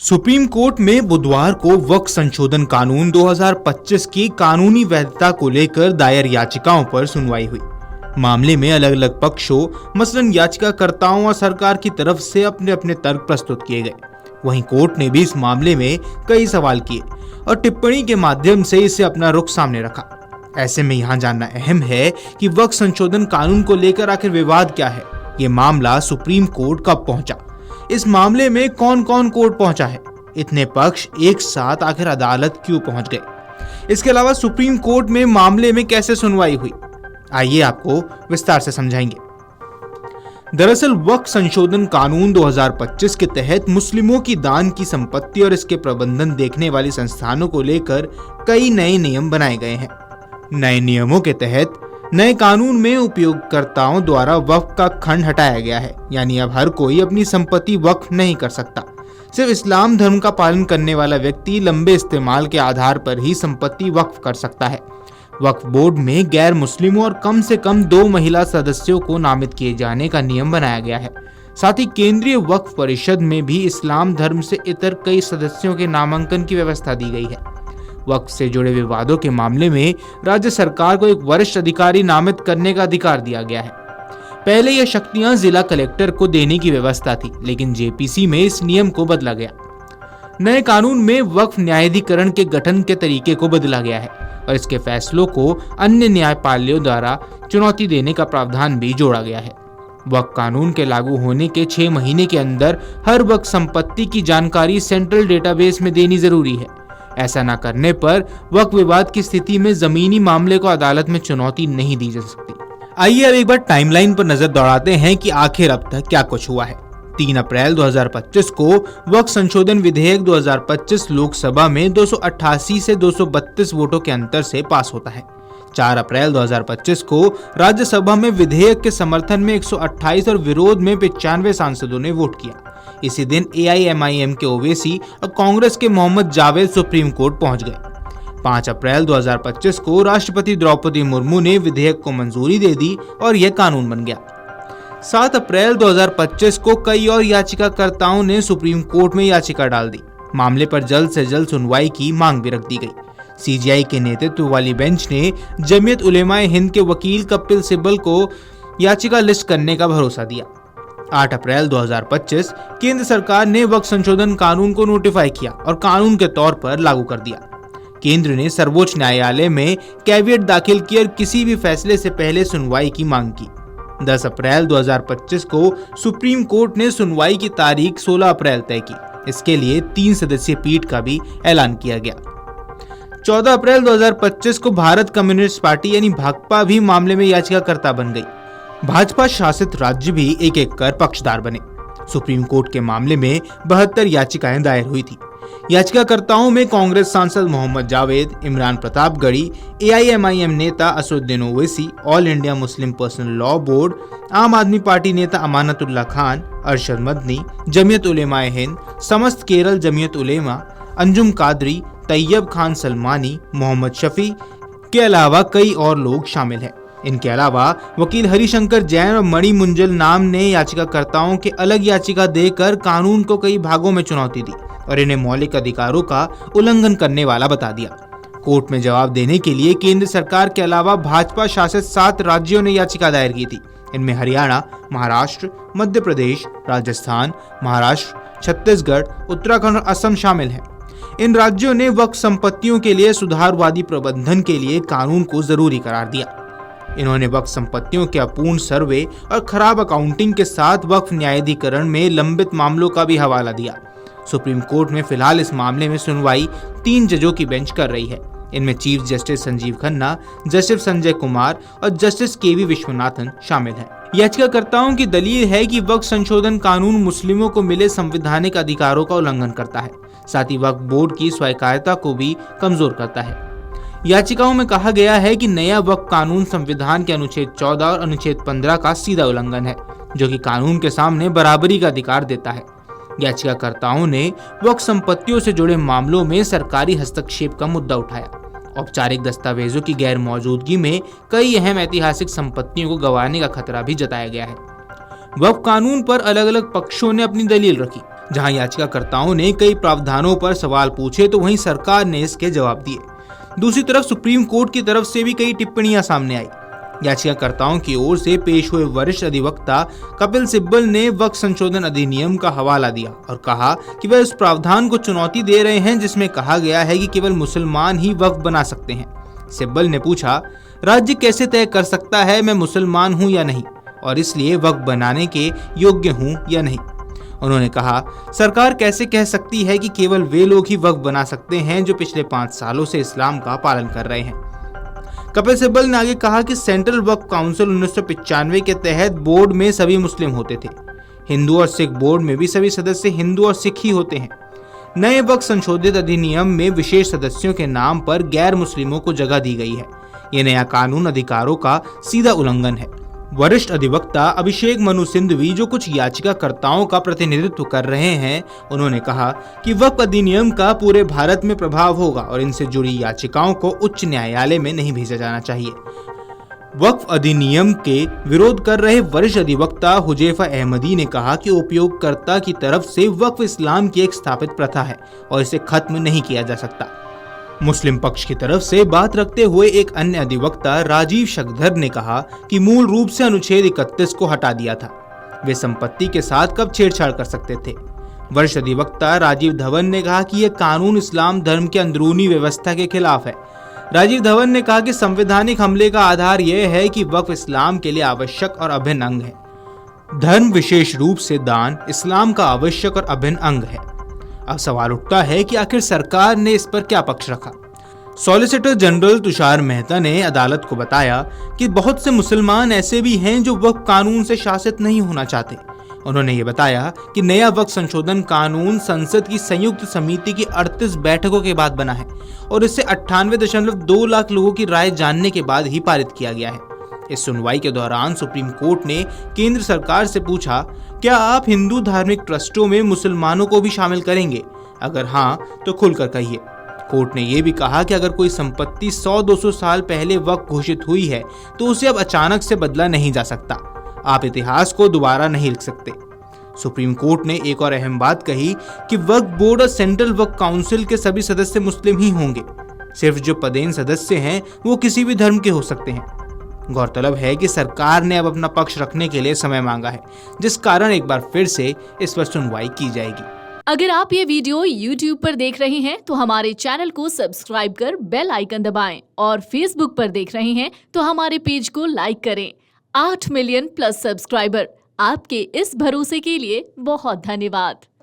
Supreme court में बुधवार को वक्फ संशोधन कानून 2025 की कानूनी वैधता को लेकर दायर याचिकाओं पर सुनवाई हुई। मामले में अलग अलग पक्षों मसलन याचिकाकर्ताओं और सरकार की तरफ से अपने अपने तर्क प्रस्तुत किए गए। वहीं कोर्ट ने भी इस मामले में कई सवाल किए और टिप्पणी के माध्यम से इसे अपना रुख सामने रखा। ऐसे में यहाँ जानना अहम है कि वक्फ संशोधन कानून को लेकर आखिर विवाद क्या है। ये मामला सुप्रीम कोर्ट कब पहुंचा, इस मामले में कौन कौन कोर्ट पहुंचा है, इतने पक्ष एक साथ आखिर अदालत क्यों पहुंच गए, इसके अलावा सुप्रीम कोर्ट में मामले में कैसे सुनवाई हुई, आइए आपको विस्तार से समझाएंगे। दरअसल वक्फ संशोधन कानून 2025 के तहत मुस्लिमों की दान की संपत्ति और इसके प्रबंधन देखने वाली संस्थानों को लेकर कई नए नियम बनाए गए हैं। नए नियमों के तहत नए कानून में उपयोगकर्ताओं द्वारा वक्फ का खंड हटाया गया है, यानी अब हर कोई अपनी संपत्ति वक्फ नहीं कर सकता। सिर्फ इस्लाम धर्म का पालन करने वाला व्यक्ति लंबे इस्तेमाल के आधार पर ही संपत्ति वक्फ कर सकता है। वक्फ बोर्ड में गैर मुस्लिमों और कम से कम 2 महिला सदस्यों को नामित किए जाने का नियम बनाया गया है। साथ ही केंद्रीय वक्फ परिषद में भी इस्लाम धर्म से इतर कई सदस्यों के नामांकन की व्यवस्था दी गई है। वक्फ से जुड़े विवादों के मामले में राज्य सरकार को एक वरिष्ठ अधिकारी नामित करने का अधिकार दिया गया है। पहले यह शक्तियां जिला कलेक्टर को देने की व्यवस्था थी, लेकिन जेपीसी में इस नियम को बदला गया। नए कानून में वक्फ न्यायाधिकरण के गठन के तरीके को बदला गया है और इसके फैसलों को अन्य न्यायपालियों द्वारा चुनौती देने का प्रावधान भी जोड़ा गया है। वक्फ कानून के लागू होने के 6 महीने के अंदर हर वक्फ संपत्ति की जानकारी सेंट्रल डेटाबेस में देनी जरूरी है। ऐसा न करने पर वक्फ विवाद की स्थिति में जमीनी मामले को अदालत में चुनौती नहीं दी जा सकती। आइए अब एक बार टाइमलाइन पर नजर दौड़ाते हैं कि आखिर अब तक क्या कुछ हुआ है। 3 अप्रैल 2025 को वक्फ संशोधन विधेयक 2025 लोकसभा में 288 से 232 वोटों के अंतर से पास होता है। 4 अप्रैल 2025 को राज्यसभा में विधेयक के समर्थन में 128 और विरोध में 95 सांसदों ने वोट किया। इसी दिन AIMIM के ओवैसी और कांग्रेस के मोहम्मद जावेद सुप्रीम कोर्ट पहुंच गए। 5 अप्रैल 2025 को राष्ट्रपति द्रौपदी मुर्मू ने विधेयक को मंजूरी दे दी और यह कानून बन गया। 7 अप्रैल 2025 को कई और याचिकाकर्ताओं ने सुप्रीम कोर्ट में याचिका डाल दी। मामले पर जल्द से जल्द सुनवाई की मांग भी रख दी गई। CJI के नेतृत्व वाली बेंच ने जमीयत उलेमाए हिंद के वकील कपिल सिब्बल को याचिका लिस्ट करने का भरोसा दिया। 8 अप्रैल 2025 केंद्र सरकार ने वक्फ संशोधन कानून को नोटिफाई किया और कानून के तौर पर लागू कर दिया। केंद्र ने सर्वोच्च न्यायालय में कैविएट दाखिल की और किसी भी फैसले से पहले सुनवाई की मांग की। 10 अप्रैल 2025 को सुप्रीम कोर्ट ने सुनवाई की तारीख 16 अप्रैल तय की। इसके लिए 3 सदस्यीय पीठ का भी ऐलान किया गया। 14 अप्रैल 2025 को भारत कम्युनिस्ट पार्टी यानी भाकपा भी मामले में याचिकाकर्ता बन गई। भाजपा शासित राज्य भी एक एक कर पक्षधार बने। सुप्रीम कोर्ट के मामले में 72 याचिकाएं दायर हुई थी। याचिकाकर्ताओं में कांग्रेस सांसद मोहम्मद जावेद, इमरान प्रतापगढ़ी, AIMIM नेता Asaduddin Owaisi, all India Muslim personal law board, आम आदमी पार्टी नेता अमानतुल्लाह खान, अरशद मदनी, जमीयत उलेमाए हिंद, समस्त केरल जमीयत उलेमा, अंजुम कादरी, तैयब खान सलमानी, मोहम्मद शफी के अलावा कई और लोग शामिल हैं। इनके अलावा वकील हरिशंकर जैन और मणि मुंजल नाम ने याचिकाकर्ताओं के अलग याचिका देकर कानून को कई भागों में चुनौती दी और इन्हें मौलिक अधिकारों का उल्लंघन करने वाला बता दिया। कोर्ट में जवाब देने के लिए केंद्र सरकार के अलावा भाजपा शासित 7 राज्यों ने याचिका दायर की थी। इनमें हरियाणा, महाराष्ट्र, मध्य प्रदेश, राजस्थान, महाराष्ट्र, छत्तीसगढ़, उत्तराखंड और असम शामिल हैं। इन राज्यों ने वक्फ संपत्तियों के लिए सुधारवादी प्रबंधन के लिए कानून को जरूरी करार दिया। इन्होंने वक्फ संपत्तियों के अपूर्ण सर्वे और खराब अकाउंटिंग के साथ वक्फ न्यायाधिकरण में लंबित मामलों का भी हवाला दिया। सुप्रीम कोर्ट में फिलहाल इस मामले में सुनवाई 3 जजों की बेंच कर रही है। इनमें chief justice Sanjeev Khanna, justice Sanjay Kumar और जस्टिस KV विश्वनाथन शामिल हैं। याचिकाकर्ताओं की दलील है कि वक्फ संशोधन कानून मुस्लिमों को मिले संवैधानिक अधिकारों का उल्लंघन करता है, साथ ही वक्फ बोर्ड की स्वायत्तता को भी कमजोर करता है। याचिकाओं में कहा गया है कि नया वक्फ कानून संविधान के अनुच्छेद 14 और अनुच्छेद 15 का सीधा उल्लंघन है, जो कि कानून के सामने बराबरी का अधिकार देता है। याचिकाकर्ताओं ने वक्फ संपत्तियों से जुड़े मामलों में सरकारी हस्तक्षेप का मुद्दा उठाया। औपचारिक दस्तावेजों की गैर मौजूदगी में कई अहम ऐतिहासिक संपत्तियों को गंवाने का खतरा भी जताया गया है। वक्फ कानून पर अलग अलग पक्षों ने अपनी दलील रखी। जहां याचिकाकर्ताओं ने कई प्रावधानों पर सवाल पूछे तो वहीं सरकार ने इसके जवाब दिए। दूसरी तरफ सुप्रीम कोर्ट की तरफ से भी कई टिप्पणियां सामने आई। याचिकाकर्ताओं की ओर से पेश हुए वरिष्ठ अधिवक्ता कपिल सिब्बल ने वक्फ संशोधन अधिनियम का हवाला दिया और कहा कि वह उस प्रावधान को चुनौती दे रहे हैं जिसमें कहा गया है कि केवल मुसलमान ही वक्फ बना सकते हैं। सिब्बल ने पूछा, राज्य कैसे तय कर सकता है मैं मुसलमान हूं या नहीं और इसलिए वक्फ बनाने के योग्य हूं या नहीं। उन्होंने कहा, सरकार कैसे कह सकती है कि केवल वे लोग ही वक्फ बना सकते हैं जो पिछले 5 सालों से इस्लाम का पालन कर रहे हैं। कपिल सिब्बल ने आगे कहा कि सेंट्रल वक्फ काउंसिल 1995 के तहत बोर्ड में सभी मुस्लिम होते थे। हिंदू और सिख बोर्ड में भी सभी सदस्य हिंदू और सिख ही होते हैं। नए वक्फ संशोधित अधिनियम में विशेष सदस्यों के नाम पर गैर मुस्लिमों को जगह दी गई है। यह नया कानून अधिकारों का सीधा उल्लंघन है। वरिष्ठ अधिवक्ता अभिषेक मनु सिंघवी, जो कुछ याचिकाकर्ताओं का प्रतिनिधित्व कर रहे हैं, उन्होंने कहा कि वक्फ अधिनियम का पूरे भारत में प्रभाव होगा और इनसे जुड़ी याचिकाओं को उच्च न्यायालय में नहीं भेजा जाना चाहिए। वक्फ अधिनियम के विरोध कर रहे वरिष्ठ अधिवक्ता हुजैफा अहमदी ने कहा कि उपयोगकर्ता की तरफ से वक्फ इस्लाम की एक स्थापित प्रथा है और इसे खत्म नहीं किया जा सकता। मुस्लिम पक्ष की तरफ से बात रखते हुए एक अन्य अधिवक्ता राजीव शकधर ने कहा कि मूल रूप से अनुच्छेद 31 को हटा दिया था। वे संपत्ति के साथ कब छेड़छाड़ कर सकते थे। वरिष्ठ अधिवक्ता राजीव धवन ने कहा कि यह कानून इस्लाम धर्म के अंदरूनी व्यवस्था के खिलाफ है। राजीव धवन ने कहा कि संवैधानिक हमले का आधार यह है कि वक्फ इस्लाम के लिए आवश्यक और अभिन्न अंग है। धर्म, विशेष रूप से दान, इस्लाम का आवश्यक और अभिन्न अंग है। अब सवाल उठता है कि आखिर सरकार ने इस पर क्या पक्ष रखा। सॉलिसिटर जनरल तुषार मेहता ने अदालत को बताया कि बहुत से मुसलमान ऐसे भी हैं जो वक्फ कानून से शासित नहीं होना चाहते। उन्होंने ये बताया कि नया वक्फ संशोधन कानून संसद की संयुक्त समिति की 38 बैठकों के बाद बना है और इसे 98.2 लाख लोगों की राय जानने के बाद ही पारित किया गया है। इस सुनवाई के दौरान सुप्रीम कोर्ट ने केंद्र सरकार से पूछा, क्या आप हिंदू धार्मिक ट्रस्टों में मुसलमानों को भी शामिल करेंगे? अगर हाँ तो खुलकर कहिए। कोर्ट ने यह भी कहा कि अगर कोई संपत्ति 100-200 साल पहले वक्फ घोषित हुई है तो उसे अब अचानक से बदला नहीं जा सकता। आप इतिहास को दोबारा नहीं लिख सकते। सुप्रीम कोर्ट ने एक और अहम बात कही कि वक्फ बोर्ड और सेंट्रल वक्फ काउंसिल के सभी सदस्य मुस्लिम ही होंगे। सिर्फ जो पदेन सदस्य हैं वो किसी भी धर्म के हो सकते हैं। गौरतलब है कि सरकार ने अब अपना पक्ष रखने के लिए समय मांगा है, जिस कारण एक बार फिर से इस पर सुनवाई की जाएगी। अगर आप ये वीडियो YouTube पर देख रहे हैं तो हमारे चैनल को सब्सक्राइब कर बेल आइकन दबाएं और Facebook पर देख रहे हैं तो हमारे पेज को लाइक करें। 8 मिलियन प्लस सब्सक्राइबर, आपके इस भरोसे के लिए बहुत धन्यवाद।